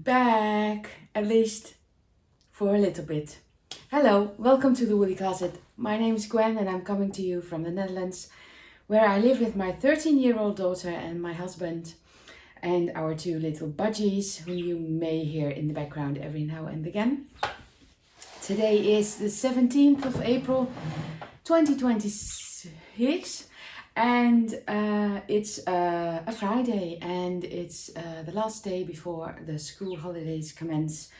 back, at least for a little bit. Hello, welcome to the Woolly Closet. My name is Gwen and I'm coming to you from the Netherlands, where I live with my 13-year-old daughter and my husband and our two little budgies, whom you may hear in the background every now and again. Today is the 17th of April 2026 and it's a Friday and it's the last day before the school holidays commence.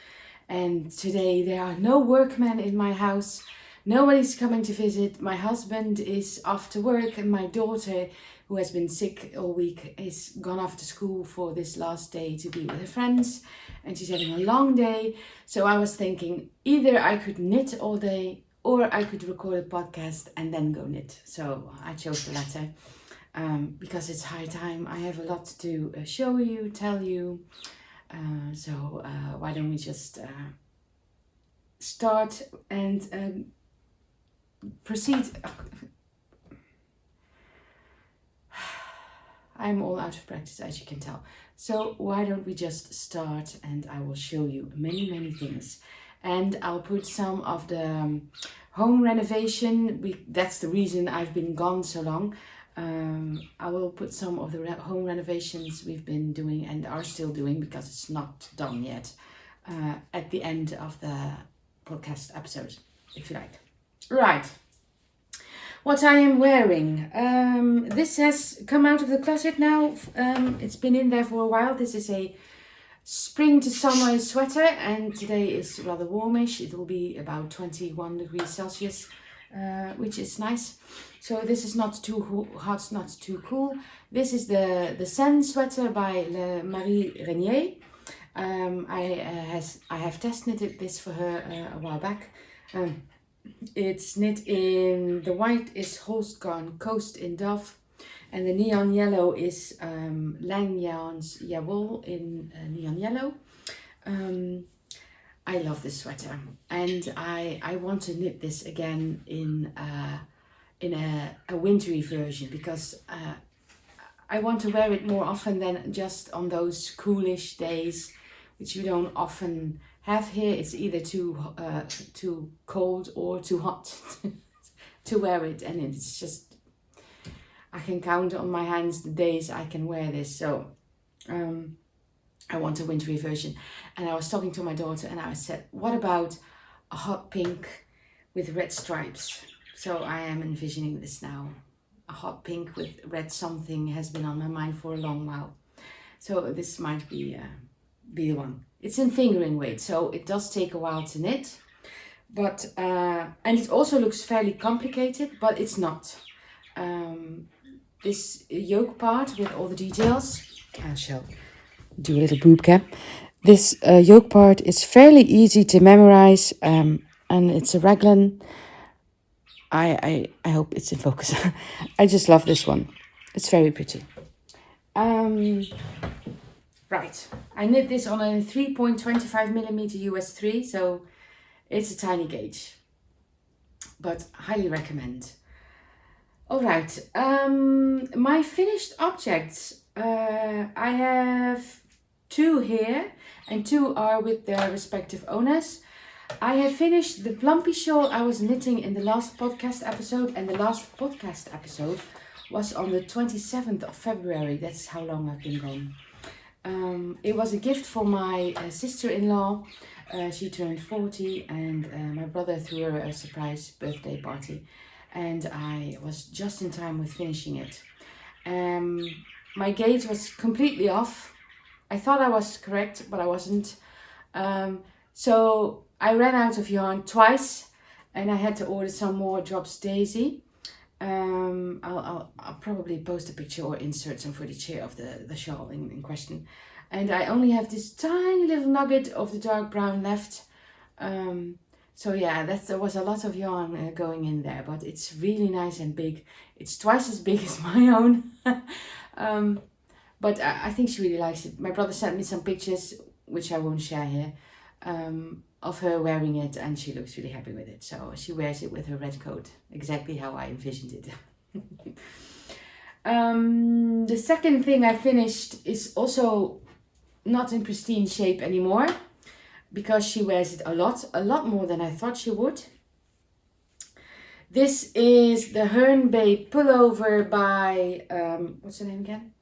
And today there are no workmen in my house. Nobody's coming to visit. My husband is off to work and my daughter, who has been sick all week, is gone off to school for this last day to be with her friends. And she's having a long day. So I was thinking either I could knit all day or I could record a podcast and then go knit. So I chose the latter because it's high time. I have a lot to show you, tell you. So why don't we just start and proceed. I'm all out of practice, as you can tell. So why don't we just start and I will show you many things. And I'll put some of the home renovation. That's the reason I've been gone so long. I will put some of the home renovations we've been doing and are still doing, because it's not done yet, at the end of the podcast episode, if you like. Right. What I am wearing. This has come out of the closet now. It's been in there for a while. This is a spring to summer sweater and today is rather warmish. It will be about 21 degrees Celsius, which is nice. So this is not too hot, not too cool. This is the Seine sweater by Marie Régnier. I have test knitted this for her a while back. It's knit in, the white is Holst Garn Coast in Dove, and the neon yellow is Langyarn's Shawl in neon yellow. I love this sweater and I want to knit this again in a wintry version, because I want to wear it more often than just on those coolish days, which you don't often have here. It's either too cold or too hot to wear it, and it's just, I can count on my hands the days I can wear this. So I want a wintry version. And I was talking to my daughter and I said, what about a hot pink with red stripes? So I am envisioning this now. A hot pink with red something has been on my mind for a long while. So this might be the one. It's in fingering weight, so it does take a while to knit. But and it also looks fairly complicated, but it's not. This yoke part with all the details, I shall do a little boob cap. This yoke part is fairly easy to memorize, and it's a raglan. I hope it's in focus. I just love this one. It's very pretty. Right, I knit this on a 3.25mm US 3, so it's a tiny gauge, but highly recommend. All right, my finished objects. I have two here, and two are with their respective owners. I have finished the Plumpy shawl I was knitting in the last podcast episode, and the last podcast episode was on the 27th of February. That's how long I've been gone. It was a gift for my sister-in-law. She turned 40 and my brother threw her a surprise birthday party. And I was just in time with finishing it. My gauge was completely off. I thought I was correct, but I wasn't. So I ran out of yarn twice and I had to order some more drops daisy. I'll probably post a picture or insert some footage here of the shawl in question. And I only have this tiny little nugget of the dark brown left. So yeah, there was a lot of yarn going in there, but it's really nice and big. It's twice as big as my own. But I think she really likes it. My brother sent me some pictures, which I won't share here, of her wearing it, and she looks really happy with it. So she wears it with her red coat, exactly how I envisioned it. The second thing I finished is also not in pristine shape anymore because she wears it a lot more than I thought she would. This is the Herne pullover by, what's her name again?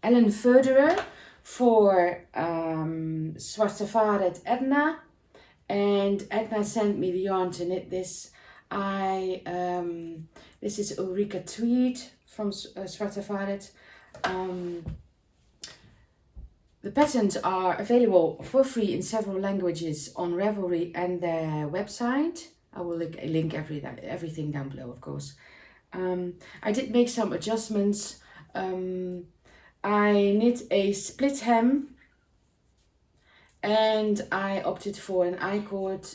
Furderer for Svarta Fåret Eddna. And Eddna sent me the yarn to knit this. This is Ulrika Tweed from Svarta Fåret. The patterns are available for free in several languages on Ravelry and their website. I will link everything down below, of course. I did make some adjustments. I knit a split hem and I opted for an I-cord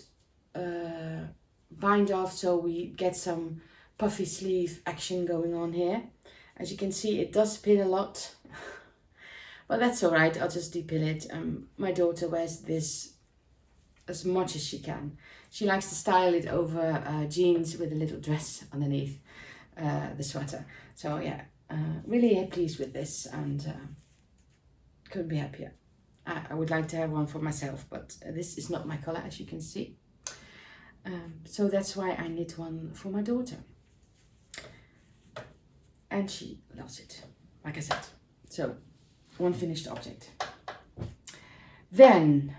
bind off, so we get some puffy sleeve action going on here. As you can see, it does pin a lot, but that's all right. I'll just depin it. My daughter wears this as much as she can. She likes to style it over jeans with a little dress underneath the sweater. So yeah, really pleased with this and couldn't be happier. I would like to have one for myself, but this is not my color, as you can see. So that's why I knit one for my daughter. And she loves it, like I said. So, one finished object. Then,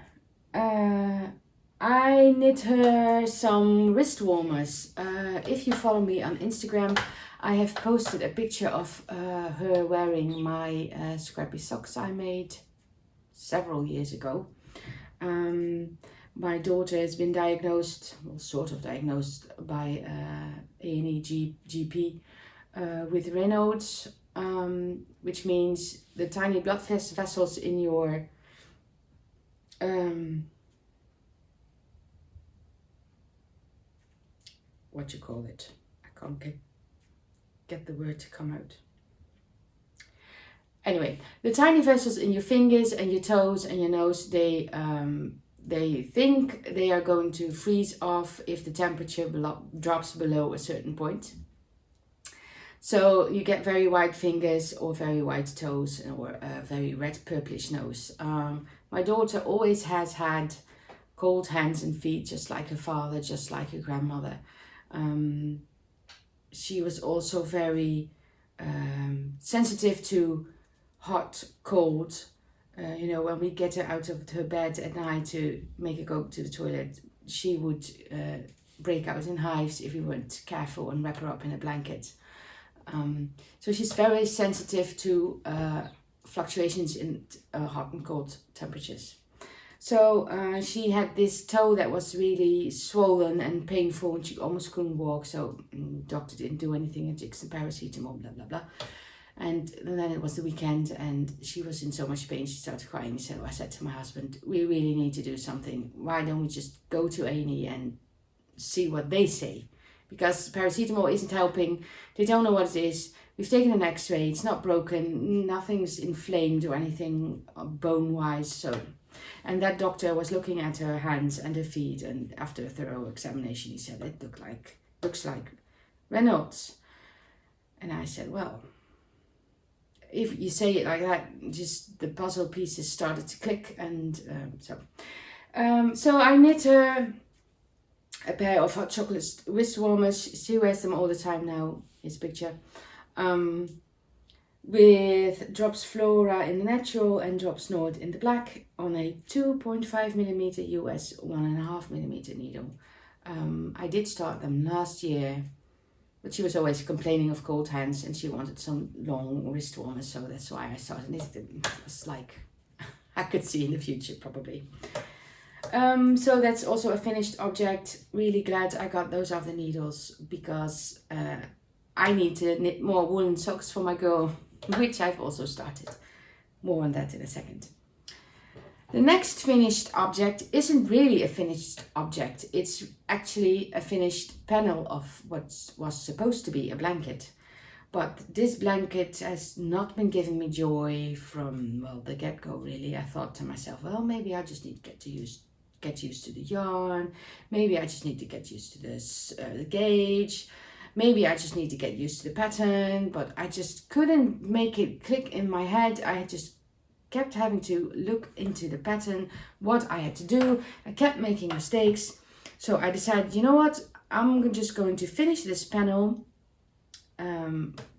I knit her some wrist warmers. If you follow me on Instagram, I have posted a picture of her wearing my scrappy socks I made several years ago. My daughter has been diagnosed, well, sort of diagnosed by A&E GP with Raynaud's, which means the tiny blood vessels in your what you call it? I can't get the word to come out. Anyway, the tiny vessels in your fingers and your toes and your nose, they think they are going to freeze off if the temperature drops below a certain point. So you get very white fingers or very white toes or a very red purplish nose. My daughter always has had cold hands and feet, just like her father, just like her grandmother. She was also very sensitive to hot, cold. You know, when we get her out of her bed at night to make her go to the toilet, she would break out in hives if we weren't careful and wrap her up in a blanket. So she's very sensitive to fluctuations in hot and cold temperatures. So she had this toe that was really swollen and painful and she almost couldn't walk. So doctor didn't do anything and took some paracetamol, blah, blah, blah. And then it was the weekend and she was in so much pain, she started crying. So I said to my husband, we really need to do something. Why don't we just go to A&E and see what they say? Because paracetamol isn't helping. They don't know what it is. We've taken an x-ray, it's not broken, nothing's inflamed or anything bone-wise. So, and that doctor was looking at her hands and her feet, and after a thorough examination, he said, it looks like Raynaud's. And I said, well, if you say it like that, just the puzzle pieces started to click, and so I knit her a pair of hot chocolate wrist warmers. She wears them all the time now. Here's a picture. With drops Flora in the natural and drops Nord in the black on a 2.5mm US 1.5mm needle. I did start them last year, but she was always complaining of cold hands and she wanted some long wrist warmers, so that's why I started knitting. It was like I could see in the future probably. So that's also a finished object. Really glad I got those off the needles because I need to knit more woolen socks for my girl, which I've also started. More on that in a second. The next finished object isn't really a finished object. It's actually a finished panel of what was supposed to be a blanket. But this blanket has not been giving me joy from, well, the get-go really. I thought to myself, well, maybe I just need to get used to the yarn. Maybe I just need to get used to this the gauge. Maybe I just need to get used to the pattern, but I just couldn't make it click in my head. I just kept having to look into the pattern, what I had to do. I kept making mistakes. So I decided, you know what, I'm just going to finish this panel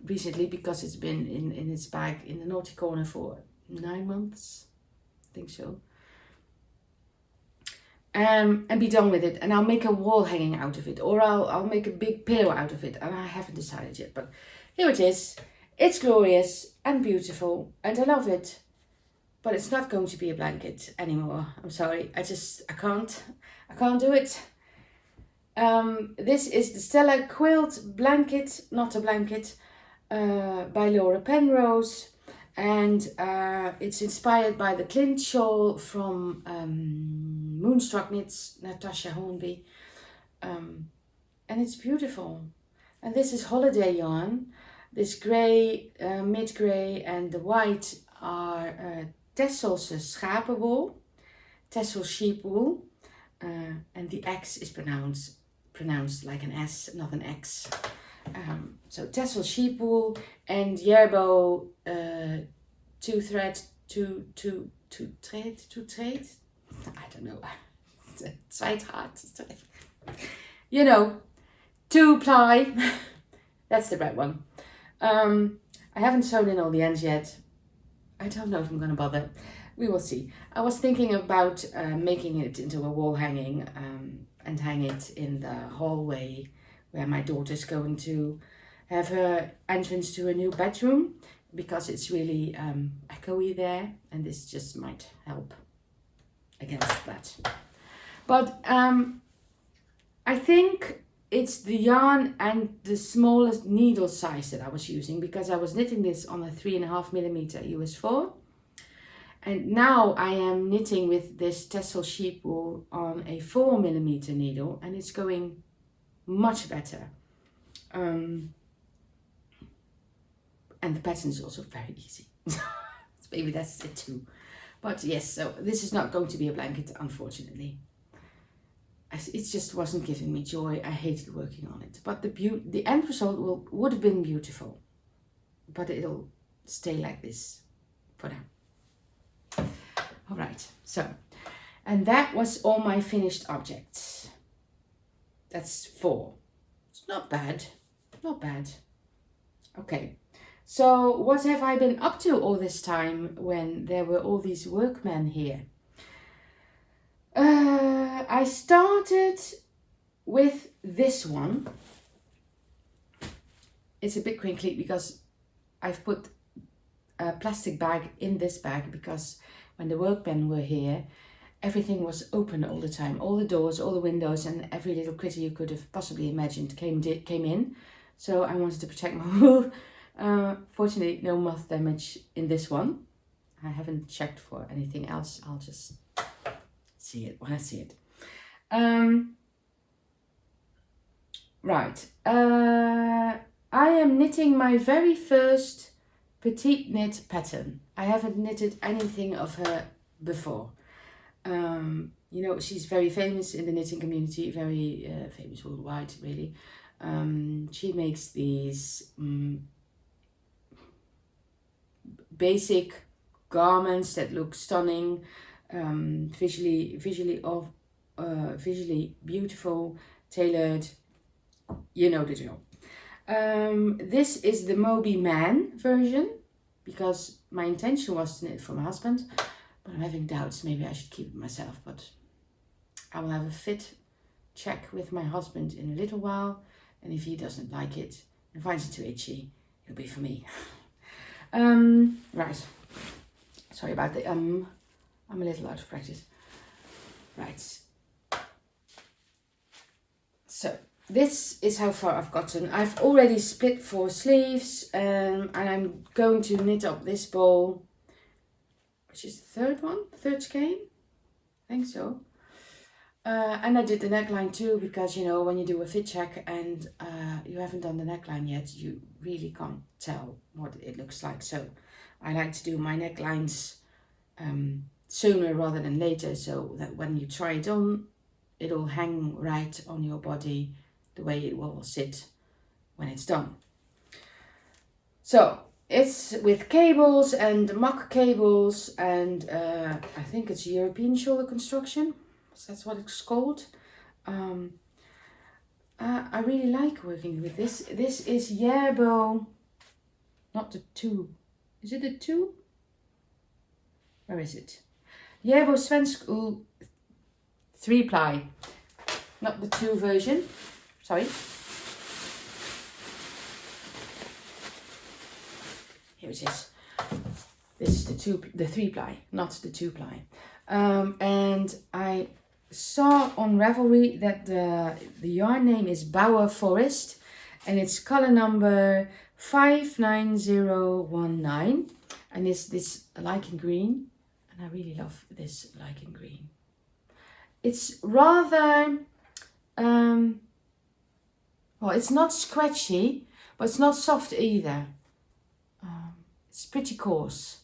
recently, because it's been in its bag in the naughty corner for 9 months, I think so. And be done with it, and I'll make a wall hanging out of it, or I'll make a big pillow out of it, and I haven't decided yet, but here it is. It's glorious and beautiful, and I love it, but it's not going to be a blanket anymore. I'm sorry, I can't do it. This is the Stella Quilt blanket, not a blanket, by Penrose, and it's inspired by the Clint shawl from Moonstruck Knits, Natasha Hornby, and it's beautiful. And this is holiday yarn. This grey, mid grey, and the white are Tesselse schapenwool, Tessel sheep wool, and the X is pronounced like an S, not an X. So Tessel sheep wool and Yerbo two thread. I don't know. You know, 2-ply. That's the red one. I haven't sewn in all the ends yet. I don't know if I'm going to bother. We will see. I was thinking about making it into a wall hanging and hang it in the hallway where my daughter's going to have her entrance to a new bedroom, because it's really echoey there, and this just might help against that. But I think it's the yarn and the smallest needle size that I was using, because I was knitting this on a 3.5mm US 4, and now I am knitting with this Tessel sheep wool on a 4mm needle, and it's going much better. And the pattern is also very easy. Maybe that's it too. But yes, so this is not going to be a blanket, unfortunately. It just wasn't giving me joy. I hated working on it. But the end result would have been beautiful. But it'll stay like this for now. All right, so, and that was all my finished objects. That's 4. It's not bad, not bad. Okay, so what have I been up to all this time when there were all these workmen here? I started with this one. It's a bit crinkly because I've put a plastic bag in this bag, because when the workmen were here, everything was open all the time. All the doors, all the windows, and every little critter you could have possibly imagined came in. So I wanted to protect my wool. Fortunately, no moth damage in this one. I haven't checked for anything else. I'll just see it when I see it. Right. I am knitting my very first Petite Knit pattern. I haven't knitted anything of her before. You know, she's very famous in the knitting community, very famous worldwide, really. She makes these basic garments that look stunning, visually beautiful, tailored. You know the drill. This is the Moby man version, because my intention was to knit for my husband, but I'm having doubts. Maybe I should keep it myself, but I will have a fit check with my husband in a little while, and if he doesn't like it and finds it too itchy, it'll be for me. Right, sorry about the I'm a little out of practice. Right, so this is how far I've gotten. I've already split 4 sleeves, and I'm going to knit up this bowl, which is the third skein, I think so. And I did the neckline too, because, you know, when you do a fit check and you haven't done the neckline yet, you really can't tell what it looks like. So I like to do my necklines sooner rather than later, so that when you try it on, it'll hang right on your body the way it will sit when it's done. So It's with cables and mock cables, and I think it's European shoulder construction. So that's what it's called. I really like working with this. This is Järbo, not the 2. Is it the 2? Where is it? Järbo Svensk Ull 3-ply, not the 2 version. Sorry. Here it is. This is the 3-ply, not the 2-ply. And I saw on Ravelry that the yarn name is Bauer Forest, and it's color number 59019, and it's this lichen green, and I really love this lichen green. It's rather well, it's not scratchy, but it's not soft either. It's pretty coarse,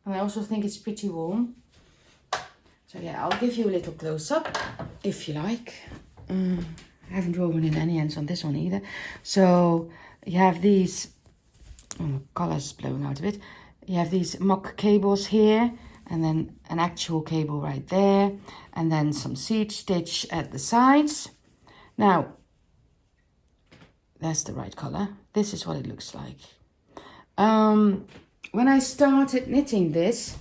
and I also think it's pretty warm. So yeah, I'll give you a little close-up, if you like. I haven't woven in any ends on this one either. So you have these, the color's blowing out a bit. You have these mock cables here, and then an actual cable right there, and then some seed stitch at the sides. Now, that's the right color. This is what it looks like. When I started knitting this,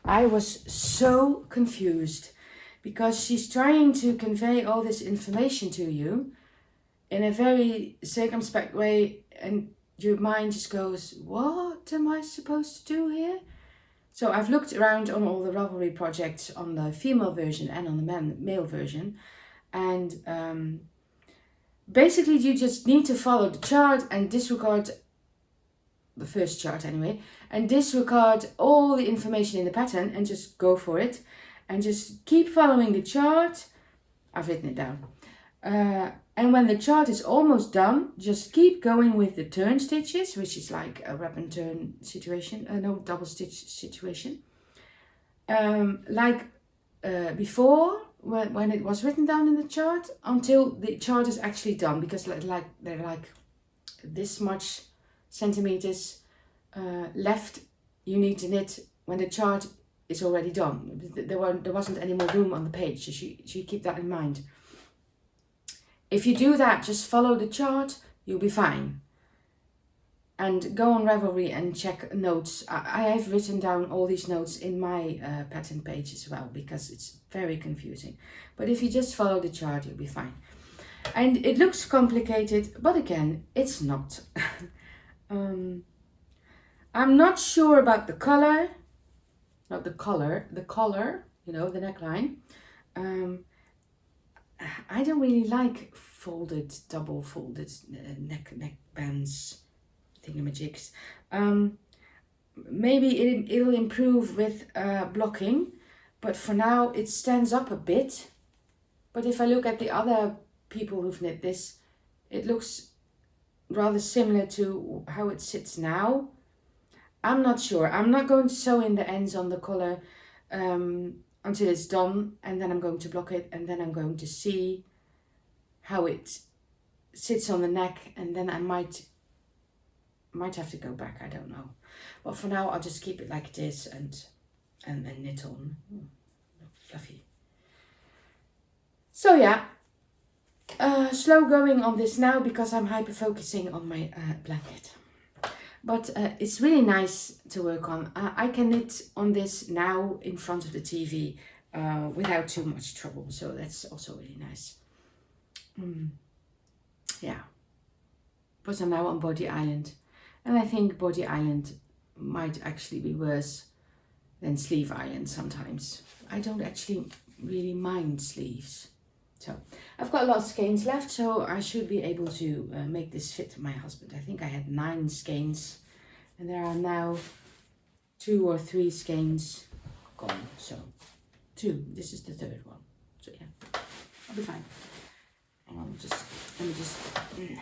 I was so confused because she's trying to convey all this information to you in a very circumspect way, and your mind just goes, what am I supposed to do here? So I've looked around on all the Ravelry projects on the female version and on the male version, and basically you just need to follow the chart and disregard the first chart anyway, and disregard all the information in the pattern and just go for it and just keep following the chart. I've written it down. And when the chart is almost done, just keep going with the turn stitches, which is like a wrap and turn situation, no, double stitch situation. Before, when it was written down in the chart, until the chart is actually done, because they're like this much centimeters left you need to knit when the chart is already done. There wasn't any more room on the page, so you keep that in mind. If you do that, just follow the chart, you'll be fine. And go on Ravelry and check notes. I have written down all these notes in my pattern page as well, because it's very confusing. But if you just follow the chart, you'll be fine. And it looks complicated, but again, it's not. I'm not sure about the color, not the color, the collar, you know, the neckline. I don't really like folded, double folded neck bands, thingamajigs. Maybe it'll improve with blocking, but for now it stands up a bit. But if I look at the other people who've knit this, it looks rather similar to how it sits now. I'm not sure. I'm not going to sew in the ends on the collar until it's done, and then I'm going to block it, and then I'm going to see how it sits on the neck, and then I might have to go back, I don't know. But for now I'll just keep it like this and knit on. Fluffy. So yeah, slow going on this now because I'm hyper focusing on my blanket. But it's really nice to work on. I can knit on this now in front of the TV without too much trouble. So that's also really nice. Yeah. But I'm now on Body Island. And I think Body Island might actually be worse than Sleeve Island sometimes. I don't actually really mind sleeves. So I've got a lot of skeins left, so I should be able to make this fit my husband. I think I had 9 skeins, and there are now 2 or 3 skeins gone. So 2. This is the 3rd one. So yeah, I'll be fine. And let me just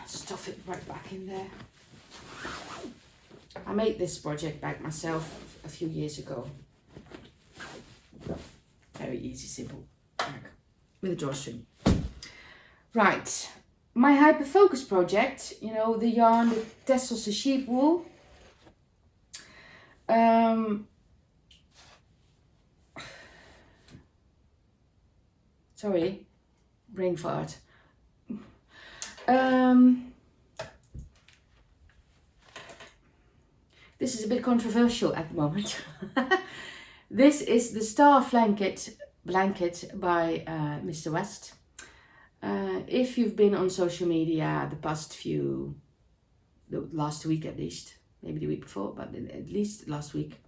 stuff it right back in there. I made this project bag myself a few years ago. Very easy, simple bag with a drawstring. Right, my hyper focus project, you know, the yarn that tassels the sheep wool. Sorry, brain fart. This is a bit controversial at the moment. This is the Starflanket blanket by Mr. West. If you've been on social media the last week at least, maybe the week before, but at least last week,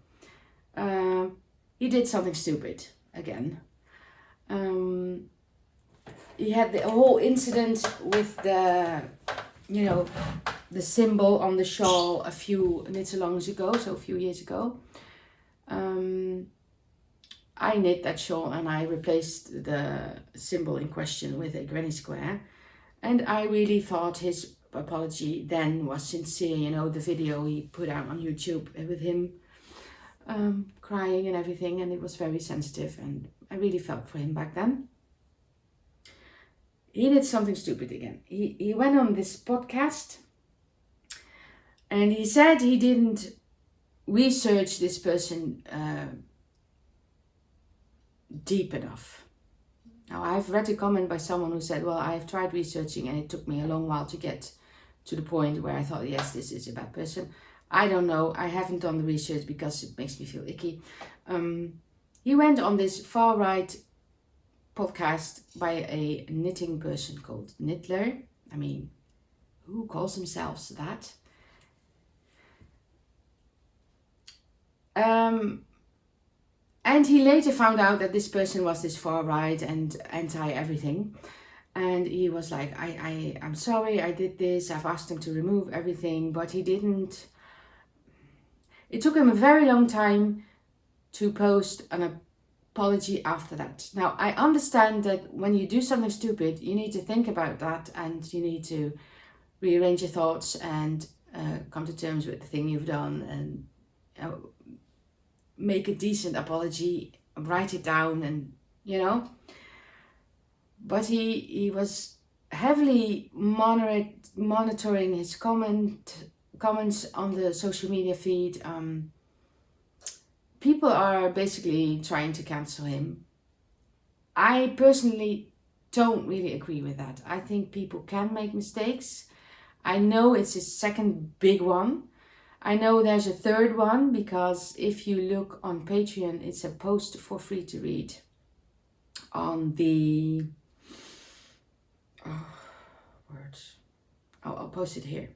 he did something stupid again. He had the whole incident with the symbol on the shawl a few knit-alongs ago, so a few years ago. I knit that shawl and I replaced the symbol in question with a granny square. And I really thought his apology then was sincere. The video he put out on YouTube with him crying and everything, and it was very sensitive, and I really felt for him back then. He did something stupid again. He went on this podcast and he said he didn't research this person deep enough. Now, I've read a comment by someone who said, well, I've tried researching and it took me a long while to get to the point where I thought, yes, this is a bad person. I don't know. I haven't done the research because it makes me feel icky. He went on this far right podcast by a knitting person called Knitler. I mean, who calls themselves that? And he later found out that this person was this far right and anti everything. And he was like, I'm sorry, I did this. I've asked him to remove everything, but he didn't. It took him a very long time to post an apology after that. Now, I understand that when you do something stupid, you need to think about that and you need to rearrange your thoughts and come to terms with the thing you've done and make a decent apology, write it down, and But he was heavily monitoring his comments on the social media feed. People are basically trying to cancel him. I personally don't really agree with that. I think people can make mistakes. I know it's his second big one. I know there's a third one because if you look on Patreon, it's a post for free to read on the I'll post it here.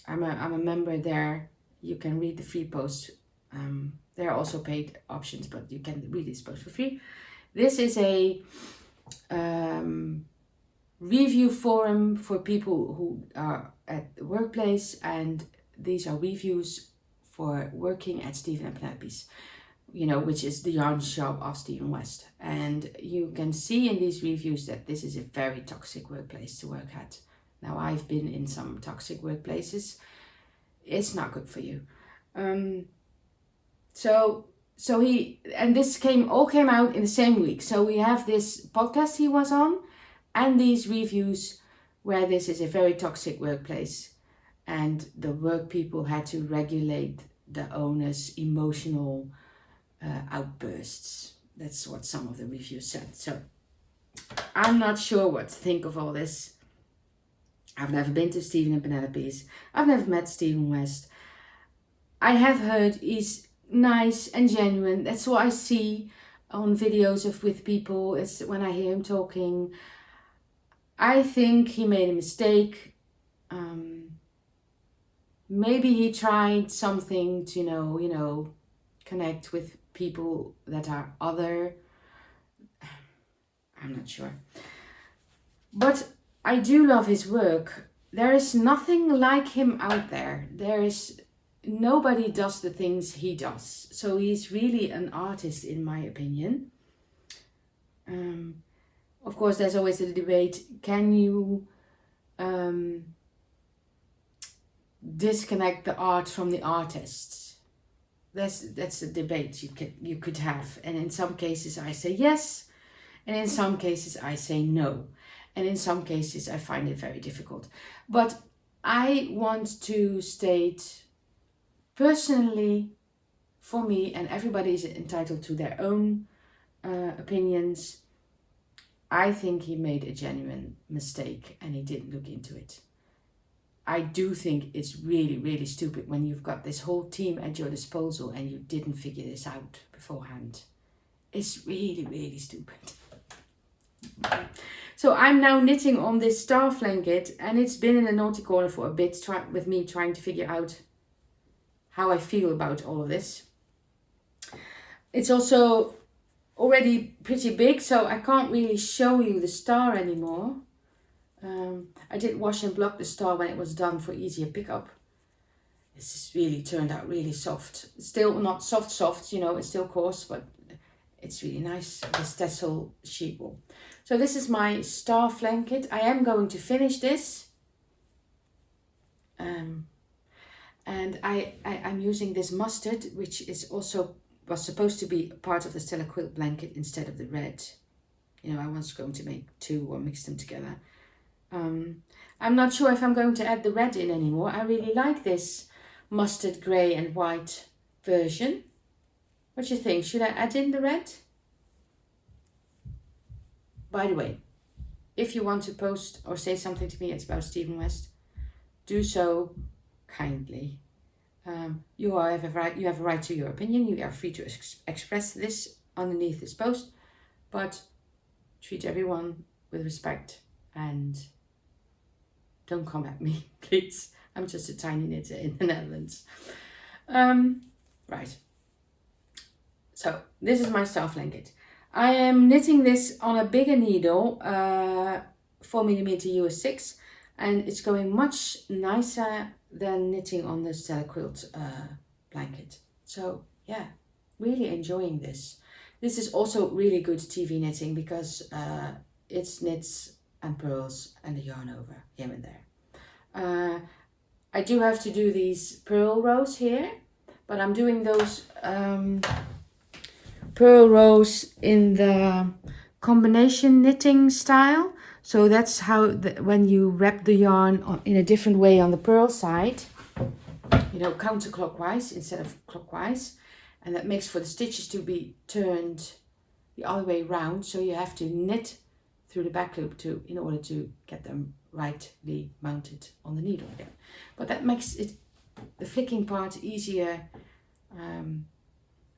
I'm a member there. You can read the free post. There are also paid options, but you can read this post for free. This is a review forum for people who are at the workplace, and these are reviews for working at Stephen and Penelope's, which is the yarn shop of Stephen West. And you can see in these reviews that this is a very toxic workplace to work at. Now, I've been in some toxic workplaces. It's not good for you. So this all came out in the same week. So we have this podcast he was on and these reviews where this is a very toxic workplace and the work people had to regulate the owner's emotional outbursts. That's what some of the reviews said. So I'm not sure what to think of all this. I've never been to Stephen and Penelope's. I've never met Stephen West. I have heard he's nice and genuine. That's what I see on videos with people. It's when I hear him talking. I think he made a mistake. Maybe he tried something to, connect with people that are other. I'm not sure. But I do love his work. There is nothing like him out there. Nobody does the things he does. So he's really an artist, in my opinion. Of course, there's always the debate, can you disconnect the art from the artists? That's a debate you could have. And in some cases I say yes, and in some cases I say no. And in some cases I find it very difficult. But I want to state, personally, for me, and everybody is entitled to their own opinions, I think he made a genuine mistake and he didn't look into it. I do think it's really, really stupid when you've got this whole team at your disposal and you didn't figure this out beforehand. It's really, really stupid. So I'm now knitting on this Starflanket, and it's been in the naughty corner for a bit with me trying to figure out how I feel about all of this. It's also already pretty big, so I can't really show you the star anymore. I did wash and block the star when it was done for easier pickup. This has really turned out really soft. Still not soft, you know, it's still coarse, but it's really nice, this tassel sheet wool. So this is my Starflanket. I am going to finish this. And I'm using this mustard, which was supposed to be part of the Stella quilt blanket instead of the red. You know, I was going to make two or mix them together. I'm not sure if I'm going to add the red in anymore. I really like this mustard grey and white version. What do you think? Should I add in the red? By the way, if you want to post or say something to me about Stephen West, do so kindly. You have a right to your opinion. You are free to express this underneath this post, but treat everyone with respect and don't come at me, please. I'm just a tiny knitter in the Netherlands. Right. So this is my Starflanket. I am knitting this on a bigger needle, 4mm US 6, and it's going much nicer than knitting on the Stella quilt blanket. So yeah, really enjoying this. This is also really good TV knitting because it's knits and purls and the yarn over here and there. I do have to do these purl rows here, but I'm doing those purl rows in the combination knitting style. So that's how when you wrap the yarn in a different way on the purl side, you know, counterclockwise instead of clockwise, and that makes for the stitches to be turned the other way round. So you have to knit through the back loop in order to get them rightly mounted on the needle again. But that makes the flicking part easier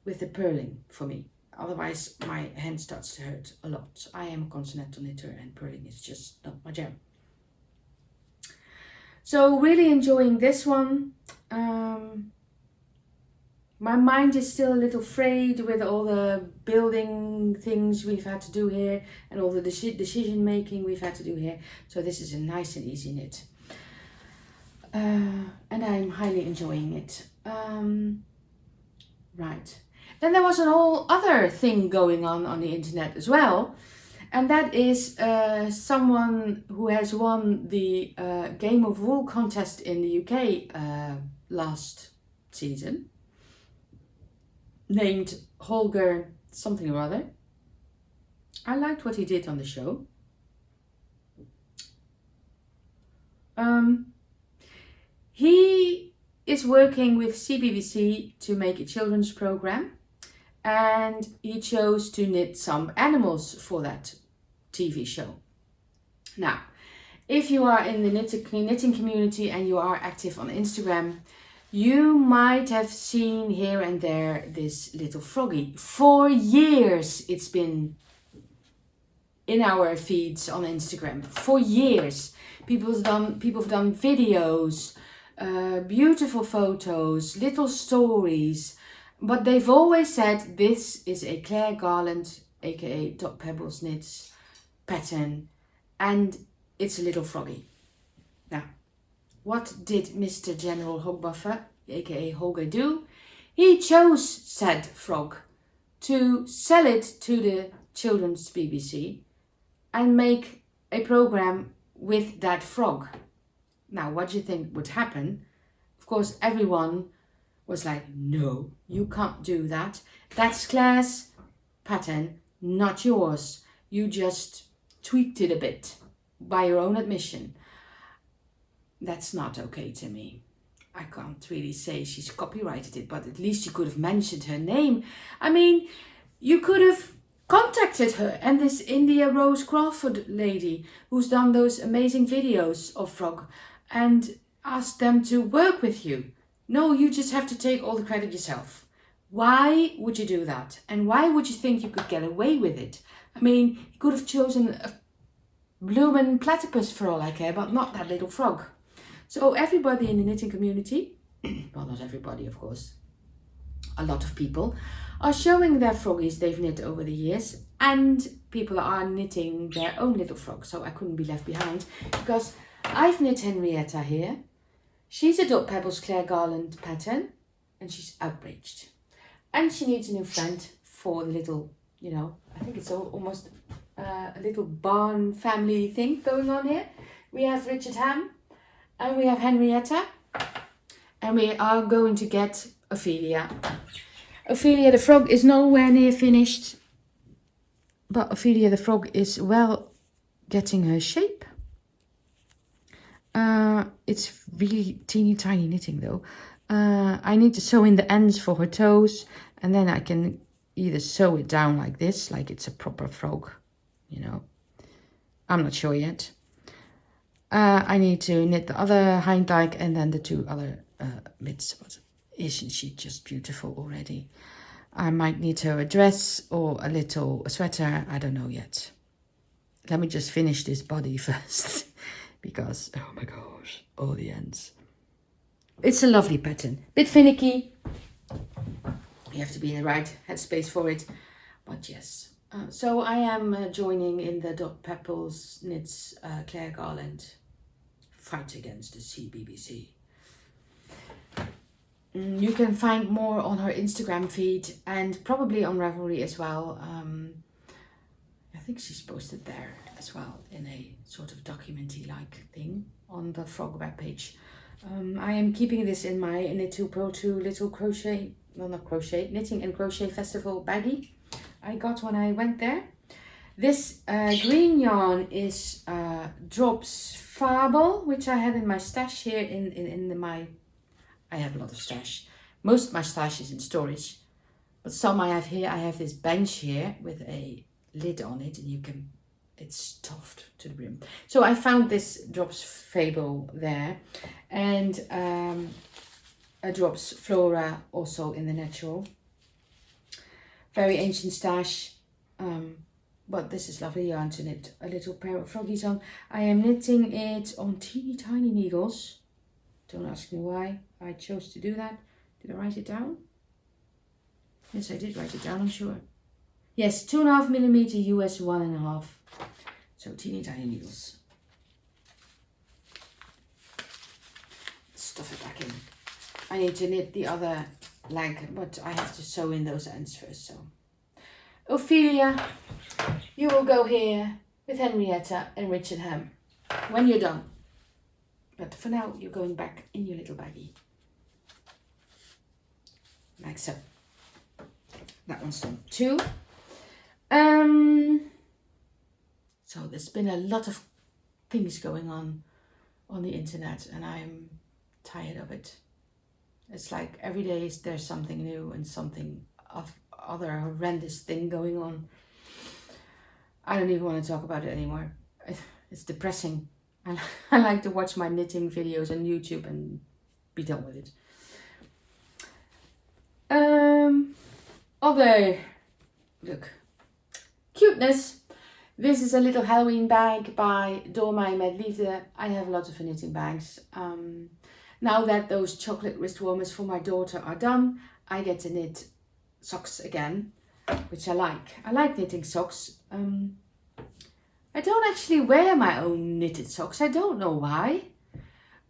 with the purling for me. Otherwise my hand starts to hurt a lot. I am a continental knitter and purling is just not my jam. So really enjoying this one. My mind is still a little frayed with all the building things we've had to do here and all the decision making we've had to do here. So this is a nice and easy knit. And I'm highly enjoying it. Right. Then there was a whole other thing going on the internet as well. And that is someone who has won the Game of Wool contest in the UK last season, named Holger something or other. I liked what he did on the show. He is working with CBBC to make a children's program, and he chose to knit some animals for that TV show. Now, if you are in the knitting community and you are active on Instagram, you might have seen here and there this little froggy. For years it's been in our feeds on Instagram. For years. People have done videos, beautiful photos, little stories, but they've always said this is a Claire Garland, aka Dot Pebbles Knits pattern, and it's a little froggy. Now, what did Mr. General Hogbuffer, aka Holger, do? He chose said frog to sell it to the children's BBC and make a program with that frog. Now, what do you think would happen? Of course, everyone was like, no, you can't do that. That's Claire's pattern, not yours. You just tweaked it a bit by your own admission. That's not okay to me. I can't really say she's copyrighted it, but at least you could have mentioned her name. I mean, you could have contacted her and this India Rose Crawford lady who's done those amazing videos of frog and asked them to work with you. No, you just have to take all the credit yourself. Why would you do that? And why would you think you could get away with it? I mean, you could have chosen a bloomin' platypus for all I care, but not that little frog. So everybody in the knitting community, well, not everybody, of course, a lot of people are showing their froggies they've knit over the years, and people are knitting their own little frogs. So I couldn't be left behind because I've knit Henrietta here. She's a Dot Pebbles Claire Garland pattern and she's outraged. And she needs a new friend for the little, you know, I think it's almost a little barn family thing going on here. We have Richard Ham and we have Henrietta. And we are going to get Ophelia. Ophelia the frog is nowhere near finished. But Ophelia the frog is well getting her shape. It's really teeny tiny knitting though. I need to sew in the ends for her toes. And then I can either sew it down like this, like it's a proper frog, you know. I'm not sure yet. I need to knit the other hind leg and then the two other mitts. But isn't she just beautiful already? I might knit her a dress or a sweater. I don't know yet. Let me just finish this body first. Because, oh my gosh, all the ends. It's a lovely pattern. Bit finicky. You have to be in the right headspace for it. But yes. So I am joining in the Dot Pebbles Knits Claire Garland fight against the CBBC. You can find more on her Instagram feed and probably on Ravelry as well. I think she's posted there as well in a sort of documentary-like thing on the frog webpage. I am keeping this in my Knit2 Pro 2 little crochet, well not crochet, knitting and crochet festival baggie I got when I went there. This green yarn is Drops Fable, which I had in my stash here I have a lot of stash. Most of my stash is in storage, but some I have here. I have this bench here with a lid on it and it's stuffed to the brim. So I found this Drops Fable there and a Drops Flora also in the natural. Very ancient stash, but this is lovely yarn to knit a little pair of froggies on. I am knitting it on teeny tiny needles. Don't ask me why I chose to do that. Did I write it down? Yes, I did write it down, I'm sure. Yes, 2.5mm US 1.5. So teeny tiny needles. Stuff it back in. I need to knit the other leg, but I have to sew in those ends first. So, Ophelia, you will go here with Henrietta and Richard Ham when you're done. But for now, you're going back in your little baggie. Like so. That one's done too. So there's been a lot of things going on the internet and I'm tired of it. It's like every day there's something new and something other horrendous thing going on. I don't even want to talk about it anymore. It's depressing. I like to watch my knitting videos on YouTube and be done with it. Look, cuteness. This is a little Halloween bag by Dolma met Liefde. I have a lot of knitting bags. Now that those chocolate wrist warmers for my daughter are done, I get to knit socks again, which I like. I like knitting socks. I don't actually wear my own knitted socks. I don't know why.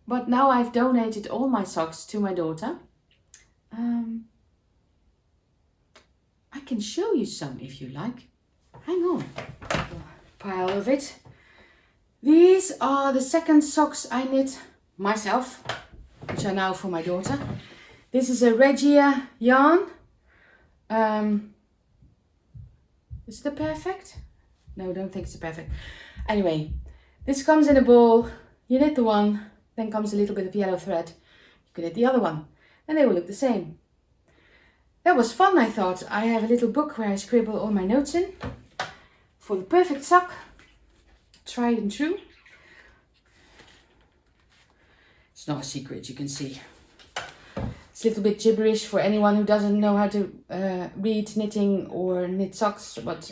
But now I've donated all my socks to my daughter. I can show you some if you like. Hang on. Pile of it. These are the second socks I knit myself, which are now for my daughter. This is a Regia yarn. Is it a perfect? No, don't think it's a perfect. Anyway, this comes in a ball. You knit the one, then comes a little bit of yellow thread. You can knit the other one. And they will look the same. That was fun, I thought. I have a little book where I scribble all my notes in. For the perfect sock. Tried and true. It's not a secret, you can see. It's a little bit gibberish for anyone who doesn't know how to read knitting or knit socks, but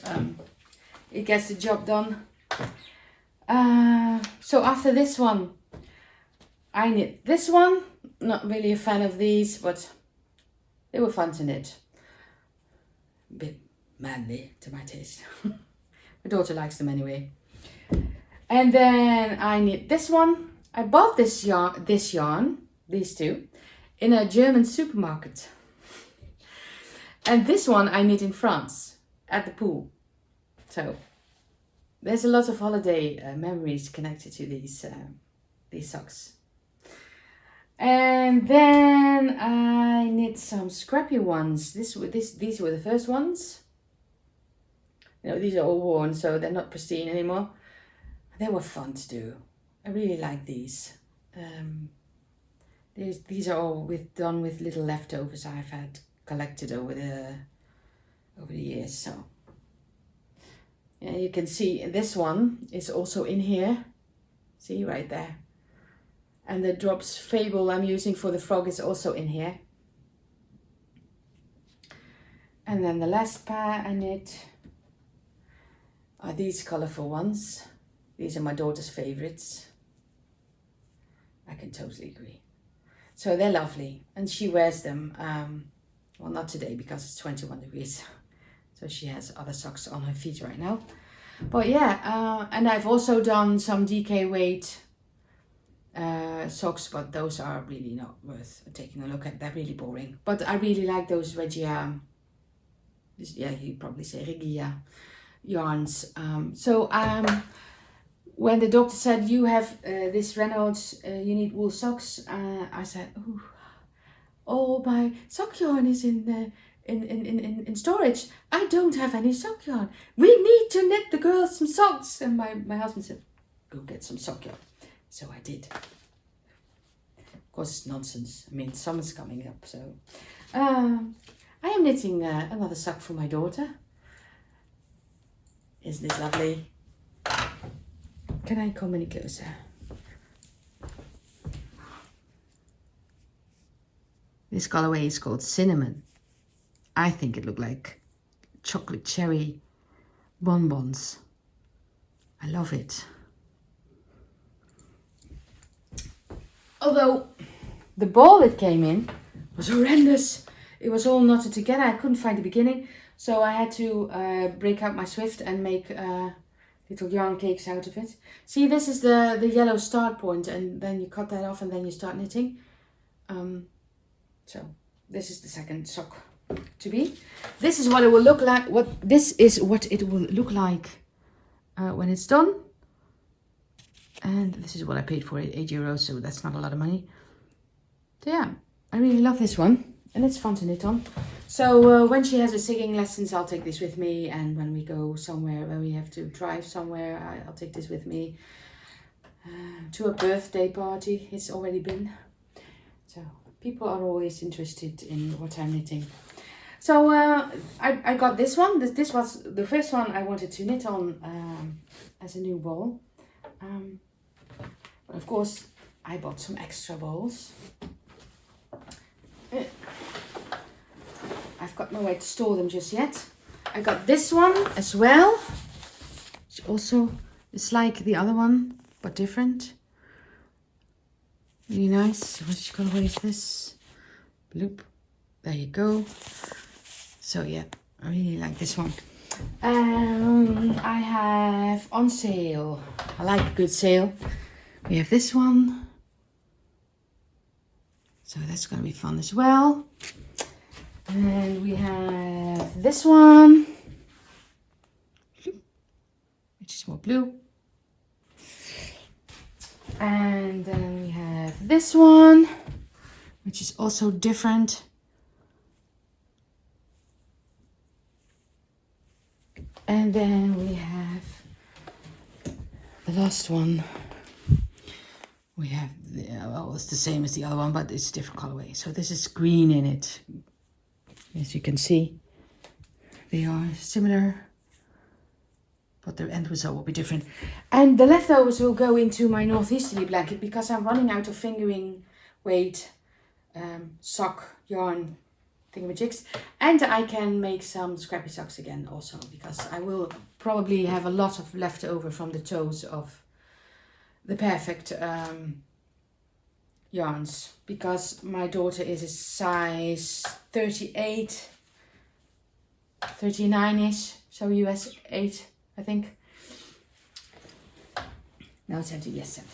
it gets the job done. So after this one, I knit this one. Not really a fan of these, but they were fun to knit. A bit manly to my taste. My daughter likes them anyway. And then I knit this one. I bought this yarn, these two, in a German supermarket. And this one I knit in France at the pool. So there's a lot of holiday memories connected to these socks. And then I knit some scrappy ones. These were the first ones. You know, these are all worn, so they're not pristine anymore. They were fun to do. I really like these. These are all done with little leftovers I've had collected over the years. So yeah, you can see this one is also in here. See right there. And the drops fable I'm using for the frog is also in here. And then the last pair I knit are these colourful ones. These are my daughter's favourites. I can totally agree. So they're lovely. And she wears them, well, not today because it's 21 degrees. So she has other socks on her feet right now. But yeah, and I've also done some DK weight socks, but those are really not worth taking a look at. They're really boring. But I really like those Regia, yeah, you probably say Regia yarns. When the doctor said you have this Reynolds, you need wool socks, I said, oh, all my sock yarn is in storage. I don't have any sock yarn. We need to knit the girls some socks. And my husband said, go get some sock yarn. So I did. Of course, it's nonsense. I mean, summer's coming up, so I am knitting another sock for my daughter. Isn't this lovely? Can I come any closer? This colorway is called Cinnamon. I think it looked like chocolate cherry bonbons. I love it. Although the ball it came in was horrendous. It was all knotted together. I couldn't find the beginning. So I had to break out my Swift and make little yarn cakes out of it. See, this is the yellow start point, and then you cut that off and then you start knitting. So this is the second sock to be. This is what it will look like. This is what it will look like when it's done. And this is what I paid for it, €8, so that's not a lot of money. So yeah, I really love this one, and it's fun to knit on. So when she has her singing lessons, I'll take this with me, and when we go somewhere where we have to drive somewhere, I'll take this with me. To a birthday party, it's already been. So people are always interested in what I'm knitting. So I got this one. This was the first one I wanted to knit on as a new ball. But of course, I bought some extra balls. I've got nowhere to store them just yet. I got this one as well. Which also is like the other one, but different. Really nice. Which colorway is this? Bloop. There you go. So yeah, I really like this one. I have on sale. I like a good sale. We have this one. So that's going to be fun as well. And we have this one, which is more blue. And then we have this one, which is also different. And then we have the last one, we have, well, it's the same as the other one, but it's a different colorway. So this is green in it. As you can see, they are similar, but the end result will be different. And the leftovers will go into my northeasterly blanket because I'm running out of fingering weight sock yarn thingamajigs. And I can make some scrappy socks again also, because I will probably have a lot of leftover from the toes of the perfect yarns, because my daughter is a size 38, 39-ish, so US 8, I think. No, 70, yes, 70.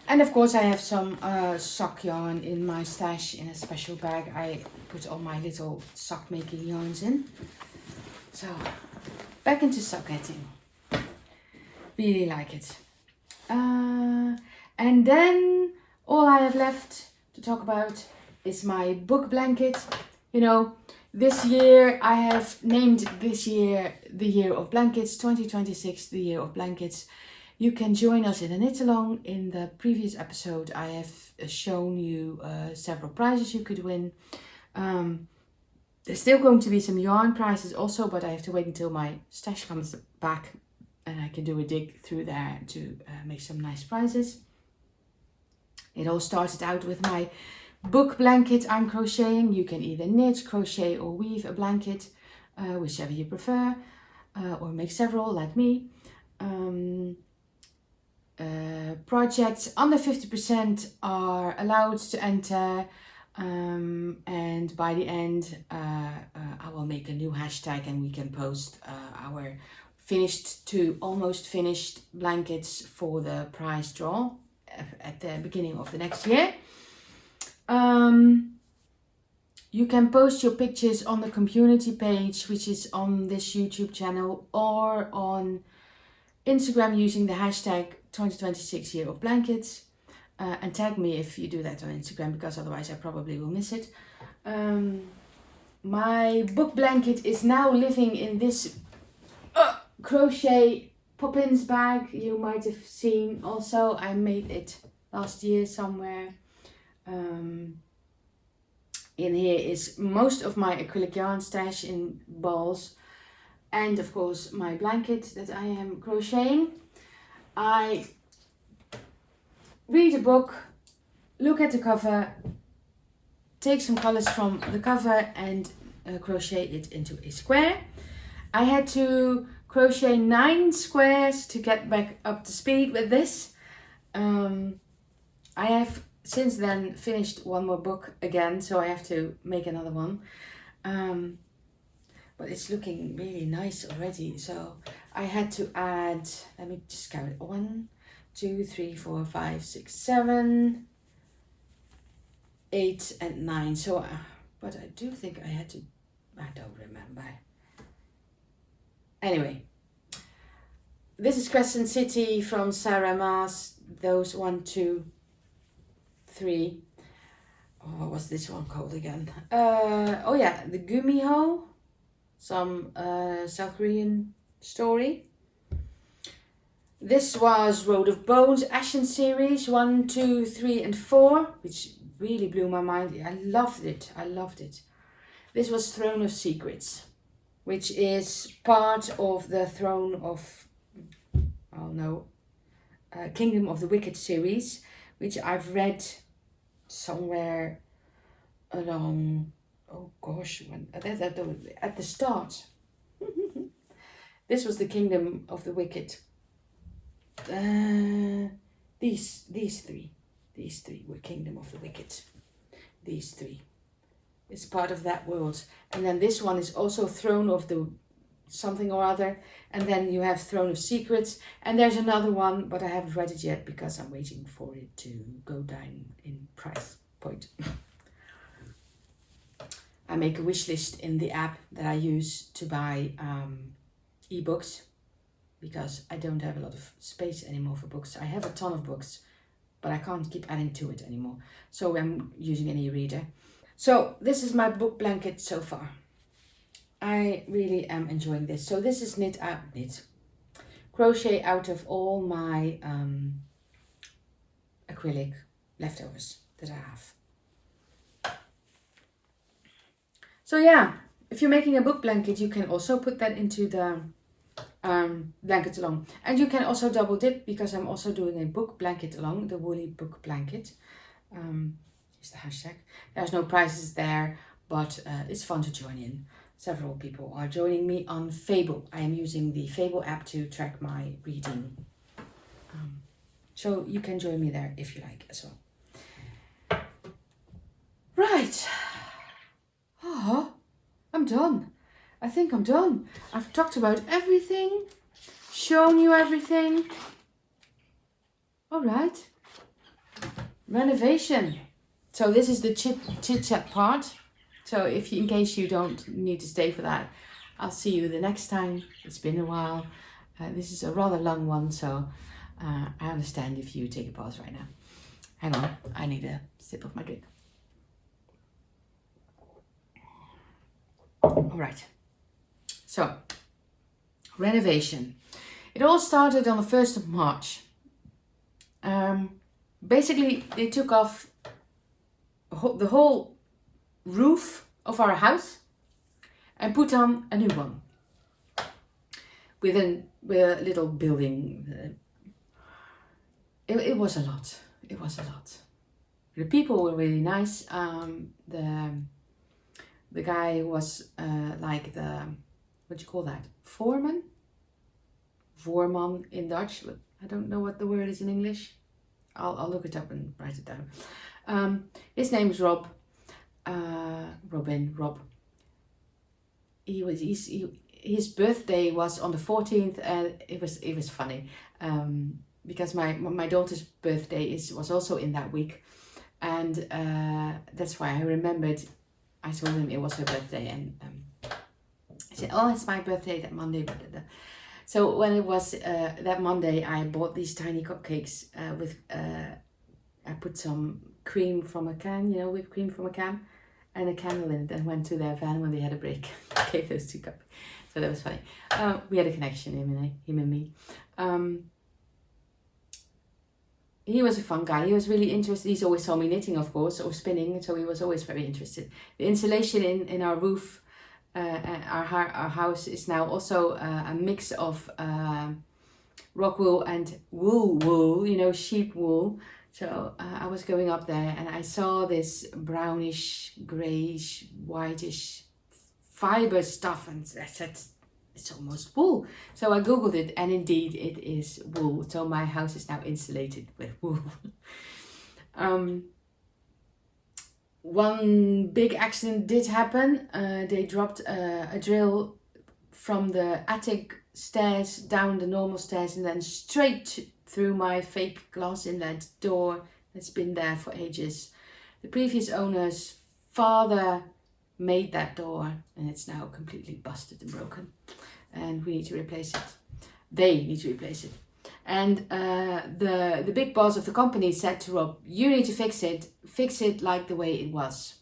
And of course I have some sock yarn in my stash in a special bag. I put all my little sock making yarns in. So, back into sock knitting. Really like it. And then all I have left to talk about is my book blanket. You know, this year I have named this year the year of blankets, 2026, the year of blankets. You can join us in a knit along. In the previous episode I have shown you several prizes you could win. There's still going to be some yarn prizes also, but I have to wait until my stash comes back and I can do a dig through there to make some nice prizes. It all started out with my book blanket I'm crocheting. You can either knit, crochet or weave a blanket, whichever you prefer, or make several like me. Projects under 50% are allowed to enter, and by the end I will make a new hashtag and we can post our finished to almost finished blankets for the prize draw at the beginning of the next year. You can post your pictures on the community page, which is on this YouTube channel, or on Instagram using the hashtag 2026 year of blankets, and tag me if you do that on Instagram, because otherwise I probably will miss it. My book blanket is now living in this crochet Poppins bag you might have seen also. I made it last year somewhere. In here is most of my acrylic yarn stash in balls, and of course my blanket that I am crocheting. I read a book, look at the cover, take some colors from the cover and crochet it into a square. I had to crochet 9 squares to get back up to speed with this. I have since then finished one more book again, so I have to make another one. But it's looking really nice already, so I had to add, let me just count it, 1, 2, 3, 4, 5, 6, 7, 8 and 9. So, but I do think I had to, I don't remember. Anyway, this is Crescent City from Sarah Maas, those 1, 2, 3. Oh, what was this one called again? Oh yeah, the Gumiho, some South Korean story. This was Road of Bones Ashen series 1, 2, 3 and 4, which really blew my mind. I loved it. I loved it. This was Throne of Secrets, which is part of the Throne of, oh no, Kingdom of the Wicked series, which I've read somewhere along, oh gosh, when, at the start. This was the Kingdom of the Wicked. These three were Kingdom of the Wicked. These 3. It's part of that world. And then this one is also Throne of the something or other. And then you have Throne of Secrets. And there's another one, but I haven't read it yet because I'm waiting for it to go down in price point. I make a wish list in the app that I use to buy ebooks, because I don't have a lot of space anymore for books. I have a ton of books, but I can't keep adding to it anymore. So I'm using an e-reader. So this is my book blanket so far. I really am enjoying this. So this is crochet out of all my acrylic leftovers that I have. So yeah, if you're making a book blanket, you can also put that into the blanket along. And you can also double dip, because I'm also doing a book blanket along, the woolly book blanket. Is the hashtag. There's no prizes there, but it's fun to join in. Several people are joining me on Fable. I am using the Fable app to track my reading. So you can join me there if you like as well. Right. Oh, I'm done. I think I'm done. I've talked about everything, shown you everything. All right. Renovation. So this is the chit chat part. So if you, in case you don't need to stay for that, I'll see you the next time. It's been a while. This is a rather long one, so I understand if you take a pause right now. Hang on, I need a sip of my drink. All right. So, renovation. It all started on the 1st of March. Basically, they took off the whole roof of our house and put on a new one with a little building. It was a lot. It was a lot. The people were really nice. The guy was like the, what do you call that? Voorman in Dutch, but I don't know what the word is in English. I'll look it up and write it down. His name is Rob. Rob. His birthday was on the 14th, and it was funny because my daughter's birthday was also in that week, and that's why I remembered. I told him it was her birthday, and I said, "Oh, it's my birthday that Monday." Blah, blah, blah. So when it was that Monday, I bought these tiny cupcakes with. I put some cream from a can, whipped cream from a can, and a candle in it, and went to their van when they had a break. Gave those 2 cups. So that was funny. We had a connection, him and me. He was a fun guy. He was really interested. He's always saw me knitting, of course, or spinning, so he was always very interested. The insulation in our roof, our house is now also a mix of rock wool and wool, sheep wool. So I was going up there and I saw this brownish, greyish, whitish fiber stuff, and I said, it's almost wool. So I googled it, and indeed it is wool. So my house is now insulated with wool. One big accident did happen. They dropped a drill from the attic stairs down the normal stairs and then straight through my fake glass inlet door that's been there for ages. The previous owner's father made that door, and it's now completely busted and broken, and we need to replace it. They need to replace it. And the big boss of the company said to Rob, "You need to fix it like the way it was."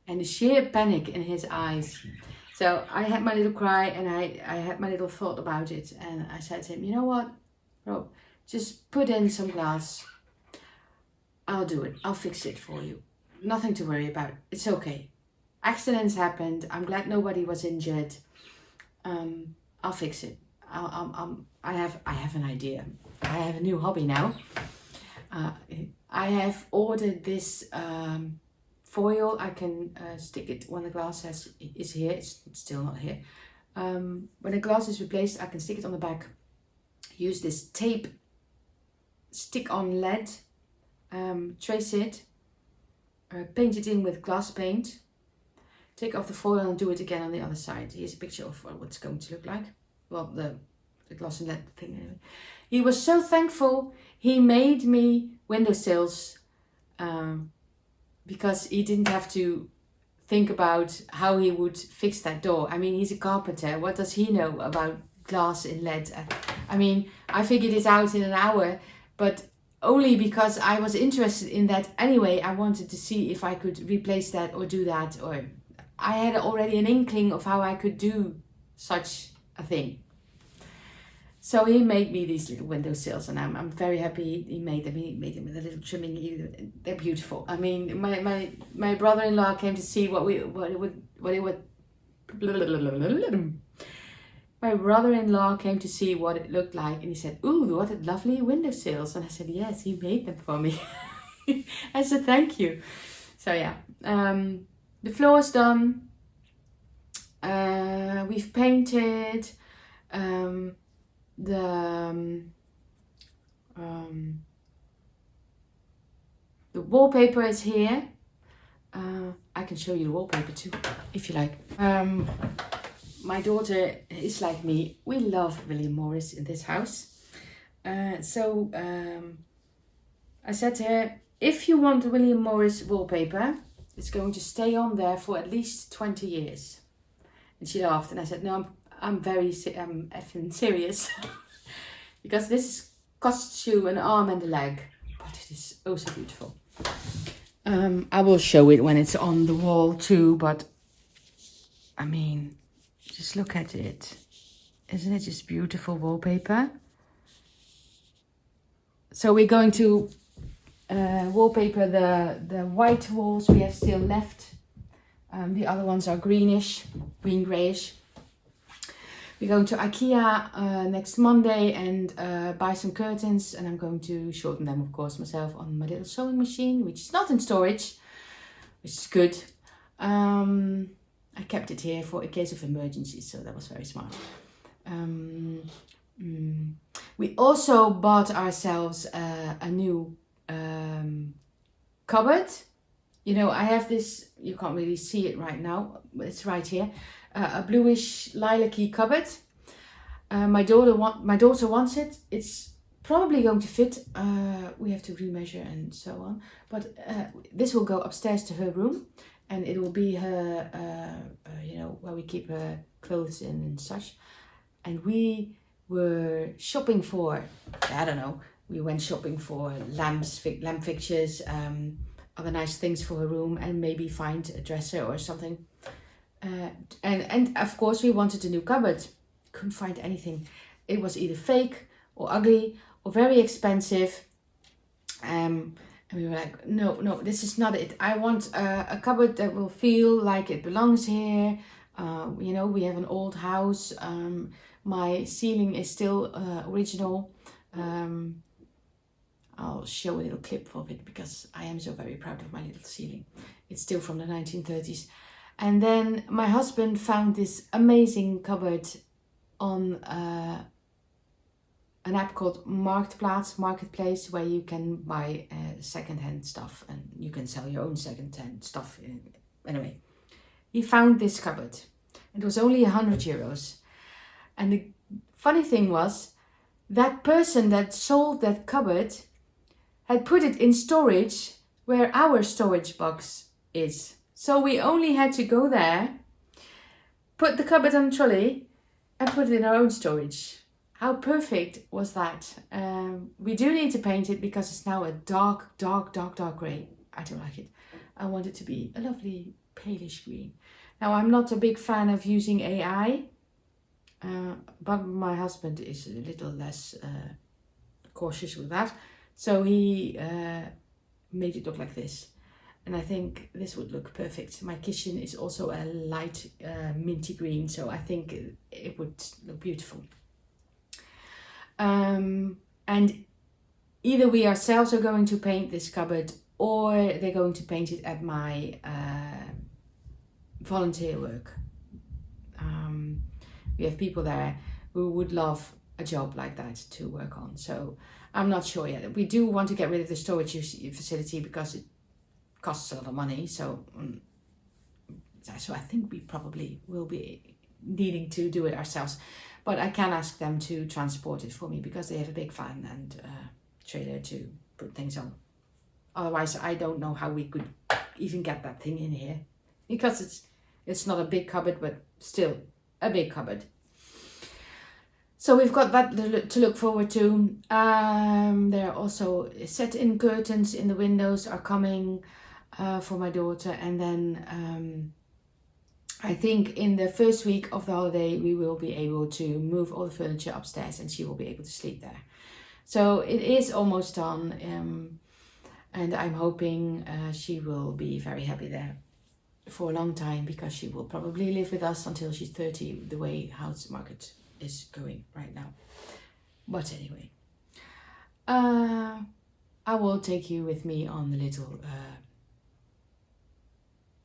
And the sheer panic in his eyes. So I had my little cry, and I had my little thought about it, and I said to him, "You know what, Rob, just put in some glass. I'll do it. I'll fix it for you. Nothing to worry about. It's okay. Accidents happened. I'm glad nobody was injured. I'll fix it. I have an idea. I have a new hobby now. I have ordered this foil. I can stick it when the glass is here. It's still not here. When the glass is replaced, I can stick it on the back. Use this tape, stick on lead, trace it, paint it in with glass paint, take off the foil and do it again on the other side. Here's a picture of what it's going to look like. Well, the glass and lead thing anyway. He was so thankful. He made me windowsills because he didn't have to think about how he would fix that door. I mean, he's a carpenter. What does he know about glass and lead? I mean, I figured it out in an hour, but only because I was interested in that anyway. I wanted to see if I could replace that or do that, or I had already an inkling of how I could do such a thing. So he made me these little windowsills, and I'm very happy he made them. He made them with a little trimming. They're beautiful. I mean, my brother-in-law came to see what it would. My brother-in-law came to see what it looked like, and he said, "Ooh, what a lovely windowsills!" And I said, "Yes, he made them for me." I said, "Thank you." So yeah, the floor is done. We've painted. The wallpaper is here. I can show you the wallpaper too, if you like. My daughter is like me. We love William Morris in this house. So I said to her, if you want William Morris wallpaper, it's going to stay on there for at least 20 years. And she laughed, and I said, no, I'm effing serious. Because this costs you an arm and a leg, but it is oh so beautiful. I will show it when it's on the wall too, but I mean, just look at it. Isn't it just beautiful wallpaper? So we're going to wallpaper the white walls we have still left. The other ones are greenish, green-grayish. We're going to IKEA next Monday and buy some curtains, and I'm going to shorten them, of course, myself on my little sewing machine, which is not in storage, which is good. I kept it here for a case of emergency, so that was very smart. We also bought ourselves a new cupboard. You know, I have this, you can't really see it right now, but it's right here. A bluish lilac-y cupboard. My daughter wants it. It's probably going to fit. We have to remeasure and so on. But this will go upstairs to her room, and it will be her, you know, where we keep her clothes in and such. And we were shopping for, I don't know, we went shopping for lamp fixtures, other nice things for her room, and maybe find a dresser or something. And of course we wanted a new cupboard. Couldn't find anything. It was either fake or ugly or very expensive. And we were like, no, this is not it. I want a cupboard that will feel like it belongs here. You know, we have an old house. My ceiling is still original. I'll show a little clip of it because I am so very proud of my little ceiling. It's still from the 1930s. And then my husband found this amazing cupboard on an app called Marketplace, where you can buy secondhand stuff and you can sell your own secondhand stuff. Anyway, he found this cupboard. It was only €100. And the funny thing was, that person that sold that cupboard had put it in storage where our storage box is. So we only had to go there, put the cupboard on a trolley, and put it in our own storage. How perfect was that? We do need to paint it because it's now a dark grey. I don't like it. I want it to be a lovely palish green. Now, I'm not a big fan of using AI, but my husband is a little less cautious with that. So he made it look like this. And I think this would look perfect. My kitchen is also a light minty green, so I think it would look beautiful. And either we ourselves are going to paint this cupboard, or they're going to paint it at my volunteer work. We have people there who would love a job like that to work on. So I'm not sure yet. We do want to get rid of the storage facility because it costs a lot of money. So I think we probably will be needing to do it ourselves. But I can ask them to transport it for me because they have a big van and trailer to put things on. Otherwise, I don't know how we could even get that thing in here, because it's not a big cupboard, but still a big cupboard. So we've got that to look forward to. There are also set-in curtains in the windows are coming for my daughter, and then I think in the first week of the holiday we will be able to move all the furniture upstairs and she will be able to sleep there. So it is almost done, and I'm hoping she will be very happy there for a long time, because she will probably live with us until she's 30, the way house market is going right now. But anyway, I will take you with me on the little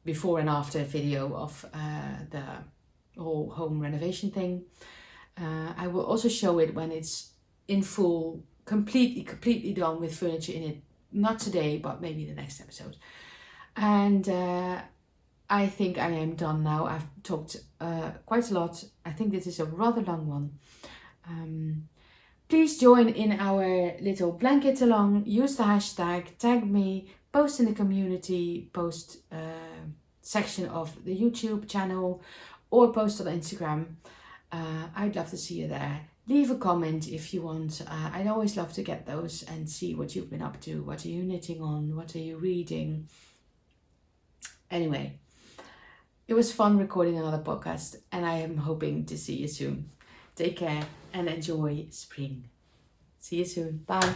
before and after video of the whole home renovation thing. I will also show it when it's in full, completely done with furniture in it. Not today, but maybe the next episode. And I think I am done now. I've talked quite a lot. I think this is a rather long one. Please join in our little blanket along. Use the hashtag, tag me, post in the community, post section of the YouTube channel, or post on Instagram. I'd love to see you there. Leave a comment if you want. I'd always love to get those and see what you've been up to. What are you knitting on? What are you reading? Anyway, it was fun recording another podcast, and I am hoping to see you soon. Take care and enjoy spring. See you soon. Bye.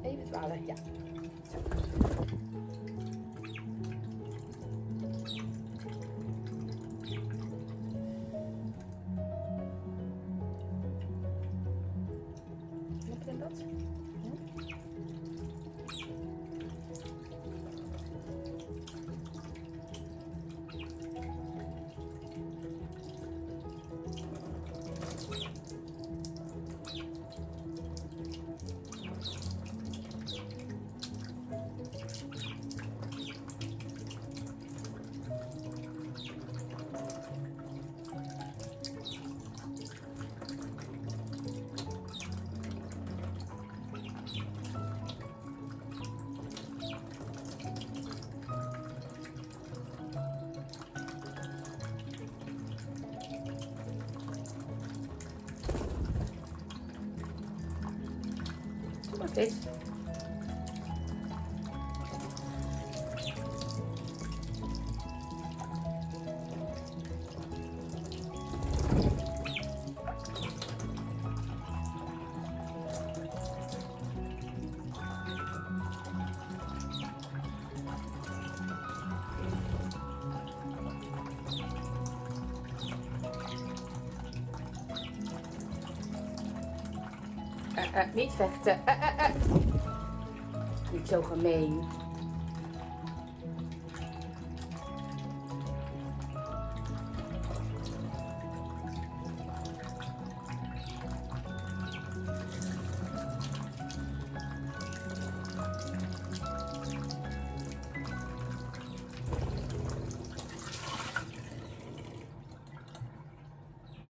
Even dwalen, ja. Zo. Knop je dat? Wat is dit? Niet vechten. Niet zo gemeen.